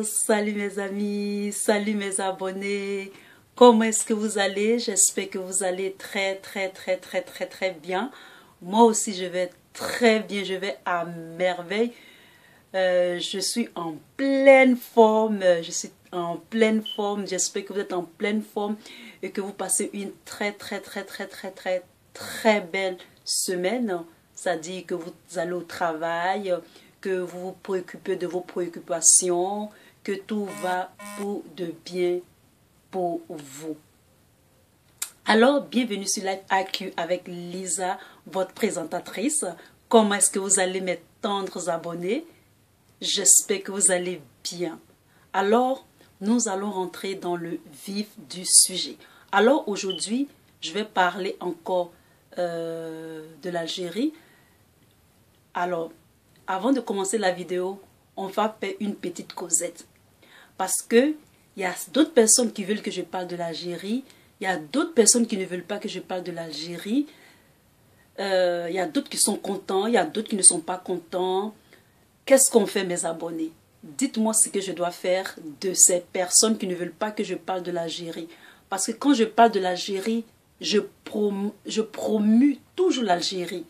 Salut mes amis, salut mes abonnés. Comment est-ce que vous allez? J'espère que vous allez très bien. Moi aussi je vais très bien, je vais à merveille. Je suis en pleine forme, je suis en pleine forme. J'espère que vous êtes en pleine forme et que vous passez une très belle semaine. C'est-à-dire que vous allez au travail, que vous vous préoccupez de vos préoccupations, que tout va pour de bien pour vous. Alors, bienvenue sur Live AQ avec Lisa, votre présentatrice. Comment est-ce que vous allez, mes tendres abonnés? J'espère que vous allez bien. Alors, nous allons rentrer dans le vif du sujet. Alors, aujourd'hui, je vais parler encore de l'Algérie. Alors, avant de commencer la vidéo, on va faire une petite causette. Parce que il y a d'autres personnes qui veulent que je parle de l'Algérie. Il y a d'autres personnes qui ne veulent pas que je parle de l'Algérie. Il y a d'autres qui sont contents. Il y a d'autres qui ne sont pas contents. Qu'est-ce qu'on fait, mes abonnés? Dites-moi ce que je dois faire de ces personnes qui ne veulent pas que je parle de l'Algérie. Parce que quand je parle de l'Algérie, je promue toujours l'Algérie.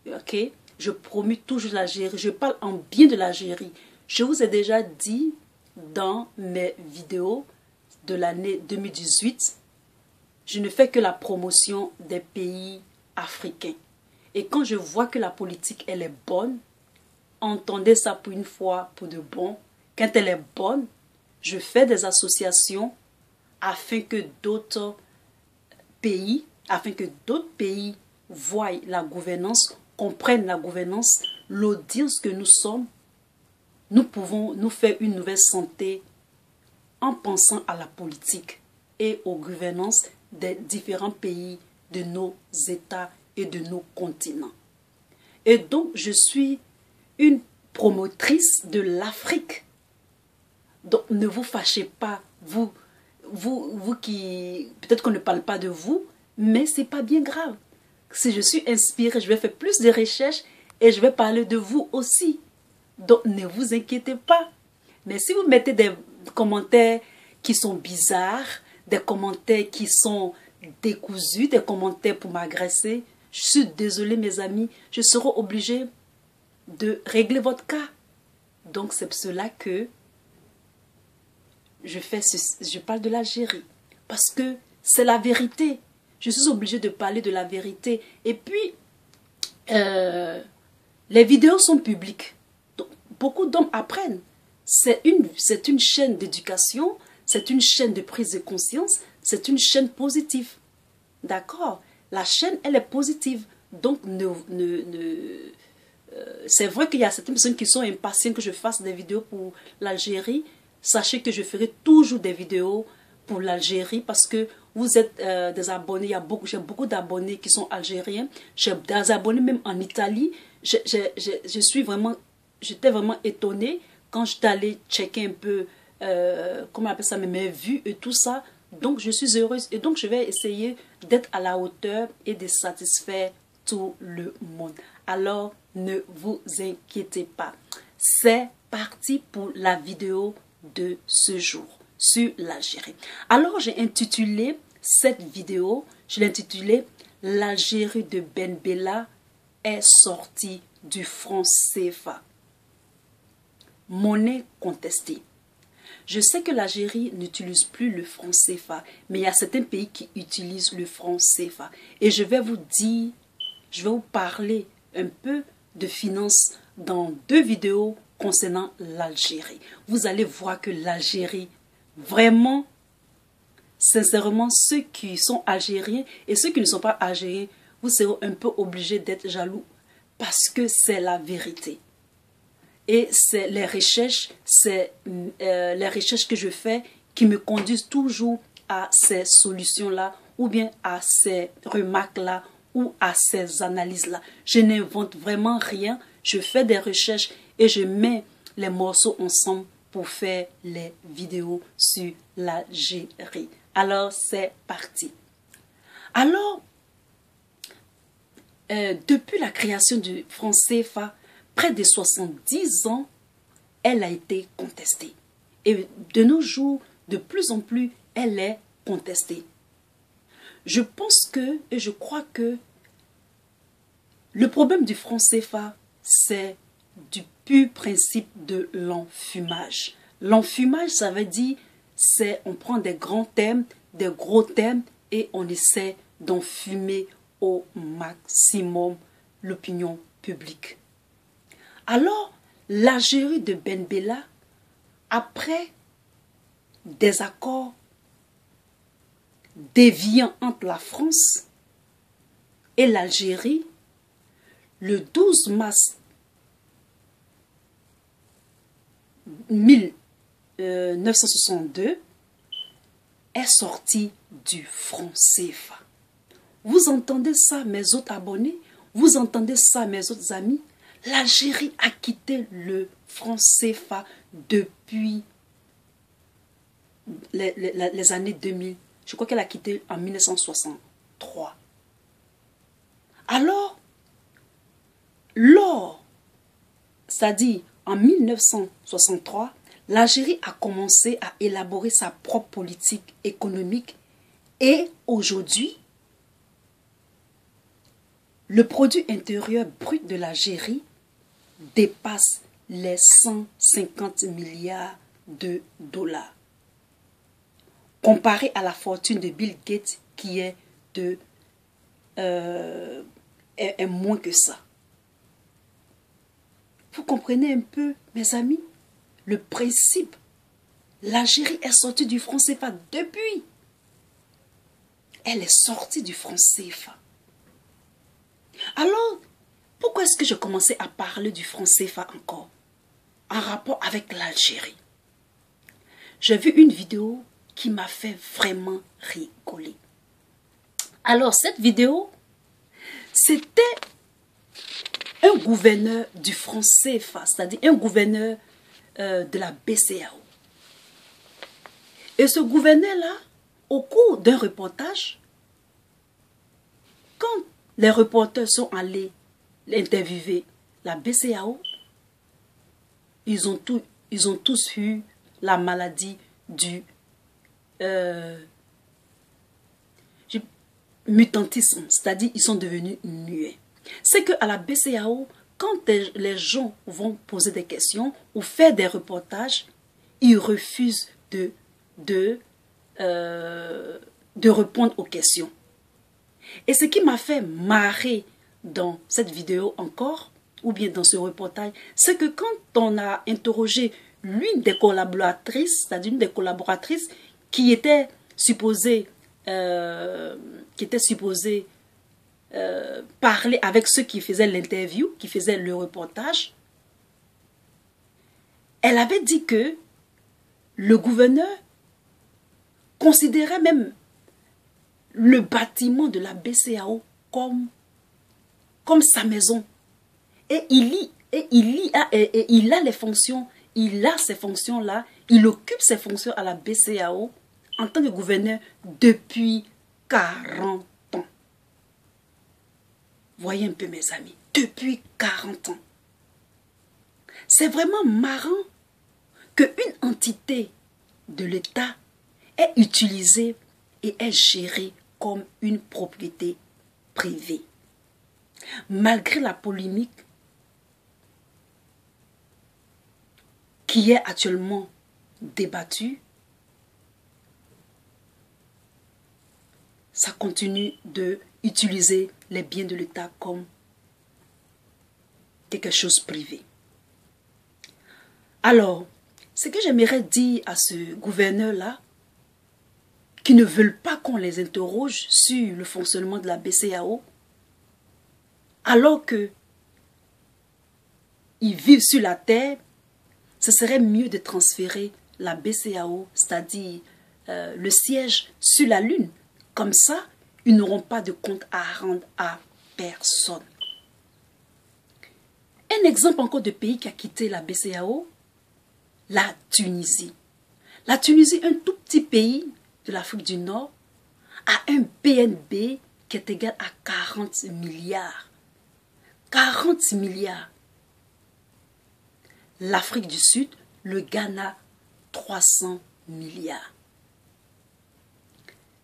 Ok? Je promue toujours l'Algérie. Je parle en bien de l'Algérie. Je vous ai déjà dit dans mes vidéos de l'année 2018, je ne fais que la promotion des pays africains. Et quand je vois que la politique, elle est bonne, entendez ça pour une fois, pour de bon. Quand elle est bonne, je fais des associations afin que d'autres pays voient la gouvernance, comprennent la gouvernance, l'audience que nous sommes. Nous pouvons nous faire une nouvelle santé en pensant à la politique et aux gouvernances des différents pays, de nos États et de nos continents. Et donc, je suis une promotrice de l'Afrique. Donc, ne vous fâchez pas, vous qui... Peut-être qu'on ne parle pas de vous, mais c'est pas bien grave. Si je suis inspirée, je vais faire plus de recherches et je vais parler de vous aussi. Donc, ne vous inquiétez pas. Mais si vous mettez des commentaires qui sont bizarres, des commentaires qui sont décousus, des commentaires pour m'agresser, je suis désolée, mes amis, je serai obligée de régler votre cas. Donc, c'est pour cela que je parle de l'Algérie. Parce que c'est la vérité. Je suis obligée de parler de la vérité. Et puis, les vidéos sont publiques. Donc, beaucoup d'hommes apprennent. C'est une chaîne d'éducation, c'est une chaîne de prise de conscience, c'est une chaîne positive. D'accord? La chaîne, elle est positive. Donc, c'est vrai qu'il y a certaines personnes qui sont impatientes que je fasse des vidéos pour l'Algérie. Sachez que je ferai toujours des vidéos pour l'Algérie parce que vous êtes des abonnés. J'ai beaucoup d'abonnés qui sont algériens. J'ai des abonnés même en Italie. J'étais vraiment étonnée quand j'étais allée checker un peu, comment on appelle ça, mes vues et tout ça. Donc, je suis heureuse. Et donc, je vais essayer d'être à la hauteur et de satisfaire tout le monde. Alors, ne vous inquiétez pas. C'est parti pour la vidéo de ce jour sur l'Algérie. Alors, j'ai intitulé cette vidéo, je l'ai intitulée « L'Algérie de Ben Bella est sortie du franc CFA. Monnaie contestée ». Je sais que l'Algérie n'utilise plus le franc CFA, mais il y a certains pays qui utilisent le franc CFA. Et je vais vous dire, je vais vous parler un peu de finances dans 2 vidéos concernant l'Algérie. Vous allez voir que l'Algérie, vraiment, sincèrement, ceux qui sont algériens et ceux qui ne sont pas algériens, vous serez un peu obligés d'être jaloux parce que c'est la vérité. Et c'est les recherches que je fais qui me conduisent toujours à ces solutions-là ou bien à ces remarques-là ou à ces analyses-là. Je n'invente vraiment rien. Je fais des recherches et je mets les morceaux ensemble pour faire les vidéos sur l'Algérie. Alors, c'est parti. Alors, depuis la création du franc CFA, près de 70 ans, elle a été contestée. Et de nos jours, de plus en plus, elle est contestée. Je pense que, et je crois que, le problème du franc CFA, c'est du pur principe de l'enfumage. L'enfumage, ça veut dire, on prend des grands thèmes, des gros thèmes, et on essaie d'enfumer au maximum l'opinion publique. Alors, l'Algérie de Ben Bella, après des accords déviants entre la France et l'Algérie, le 12 mars 1962, est sorti du franc CFA. Vous entendez ça, mes autres abonnés? Vous entendez ça, mes autres amis? L'Algérie a quitté le franc CFA depuis les années 2000. Je crois qu'elle a quitté en 1963. Alors, c'est-à-dire en 1963, l'Algérie a commencé à élaborer sa propre politique économique et aujourd'hui, le produit intérieur brut de l'Algérie dépasse les 150 milliards de dollars. Comparé à la fortune de Bill Gates qui est moins que ça. Vous comprenez un peu, mes amis, le principe. L'Algérie est sortie du franc CFA depuis. Elle est sortie du franc CFA. Alors, pourquoi est-ce que je commençais à parler du franc CFA encore en rapport avec l'Algérie? J'ai vu une vidéo qui m'a fait vraiment rigoler. Alors, cette vidéo, c'était un gouverneur du franc CFA, c'est-à-dire un gouverneur de la BCEAO. Et ce gouverneur-là, au cours d'un reportage, quand les reporters sont allés interviewer la BCEAO, ils ont tous eu la maladie du mutantisme, c'est-à-dire ils sont devenus muets. C'est qu'à la BCEAO, quand les gens vont poser des questions ou faire des reportages, ils refusent de répondre aux questions. Et ce qui m'a fait marrer dans cette vidéo encore, ou bien dans ce reportage, c'est que quand on a interrogé l'une des collaboratrices, c'est-à-dire une des collaboratrices qui était supposée parler avec ceux qui faisaient l'interview, qui faisaient le reportage, elle avait dit que le gouverneur considérait même le bâtiment de la BCEAO comme sa maison. Et il a les fonctions, il a ces fonctions-là, il occupe ces fonctions à la BCEAO en tant que gouverneur depuis 40 ans. Voyez un peu, mes amis, depuis 40 ans. C'est vraiment marrant qu'une entité de l'État est utilisée et est gérée comme une propriété privée. Malgré la polémique qui est actuellement débattue, ça continue d'utiliser les biens de l'État comme quelque chose de privé. Alors, ce que j'aimerais dire à ce gouverneur-là, qui ne veulent pas qu'on les interroge sur le fonctionnement de la BCEAO, alors qu'ils vivent sur la terre, ce serait mieux de transférer la BCEAO, c'est-à-dire le siège sur la Lune. Comme ça, ils n'auront pas de compte à rendre à personne. Un exemple encore de pays qui a quitté la BCEAO, la Tunisie. La Tunisie, un tout petit pays de l'Afrique du Nord, a un PNB qui est égal à 40 milliards. 40 milliards. l'Afrique du Sud, le Ghana, 300 milliards.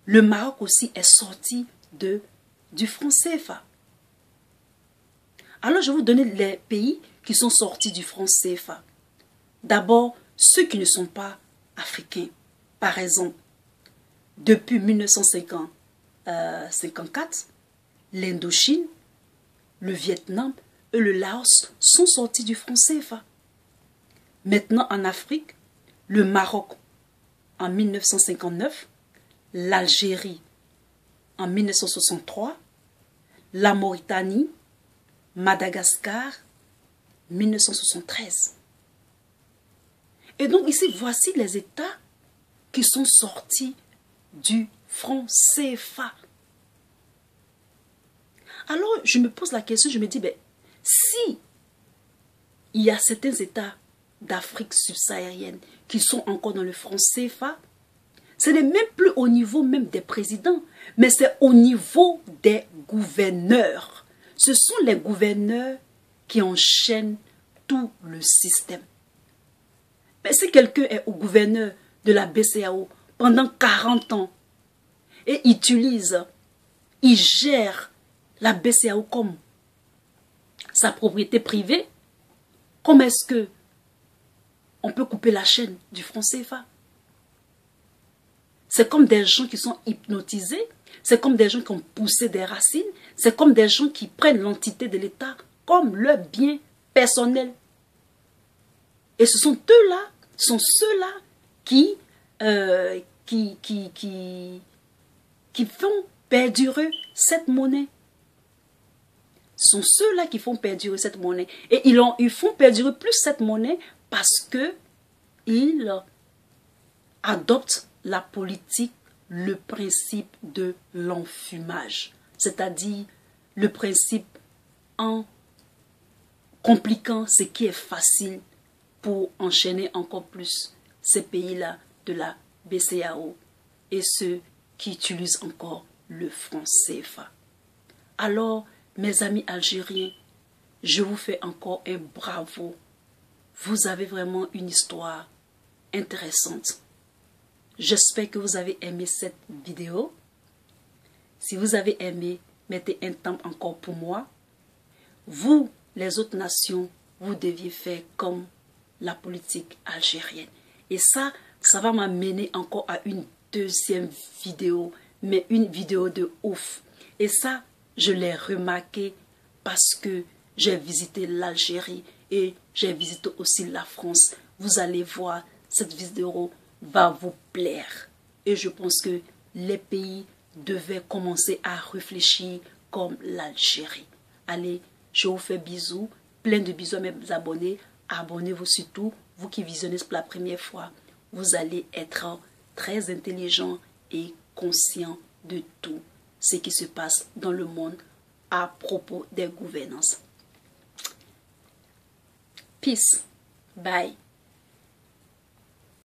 Le Maroc aussi est sorti du franc CFA. Alors, je vais vous donner les pays qui sont sortis du franc CFA. D'abord, ceux qui ne sont pas africains. Par exemple, depuis 1954, l'Indochine, le Vietnam et le Laos sont sortis du franc CFA. Maintenant, en Afrique, le Maroc en 1959, l'Algérie en 1963, la Mauritanie, Madagascar, 1973. Et donc ici, voici les États qui sont sortis du franc CFA. Alors, je me pose la question, je me dis, ben, si il y a certains États d'Afrique subsaharienne qui sont encore dans le franc CFA, ce n'est même plus au niveau même des présidents, mais c'est au niveau des gouverneurs. Ce sont les gouverneurs qui enchaînent tout le système. Mais si quelqu'un est au gouverneur de la BCEAO pendant 40 ans et il gère la BCEAO comme sa propriété privée, comment est-ce que on peut couper la chaîne du franc CFA? C'est comme des gens qui sont hypnotisés, c'est comme des gens qui ont poussé des racines, c'est comme des gens qui prennent l'entité de l'État comme leur bien personnel. Et ce sont ceux-là qui font perdurer cette monnaie. Ce sont ceux-là qui font perdurer cette monnaie. Et ils font perdurer plus cette monnaie parce qu'ils adoptent la politique, le principe de l'enfumage. C'est-à-dire le principe en compliquant ce qui est facile pour enchaîner encore plus ces pays-là de la BCEAO et ceux qui utilisent encore le franc CFA. Alors, mes amis algériens, je vous fais encore un bravo. Vous avez vraiment une histoire intéressante. J'espère que vous avez aimé cette vidéo. Si vous avez aimé, mettez un temps encore pour moi. Vous, les autres nations, vous deviez faire comme la politique algérienne. Et ça va m'amener encore à une deuxième vidéo, mais une vidéo de ouf. Et ça, je l'ai remarqué parce que j'ai visité l'Algérie et j'ai visité aussi la France. Vous allez voir, cette vidéo va vous plaire. Et je pense que les pays devaient commencer à réfléchir comme l'Algérie. Allez, je vous fais bisous, plein de bisous à mes abonnés. Abonnez-vous surtout, vous qui visionnez pour la première fois. Vous allez être très intelligent et conscient de tout ce qui se passe dans le monde à propos des gouvernances. Peace. Bye.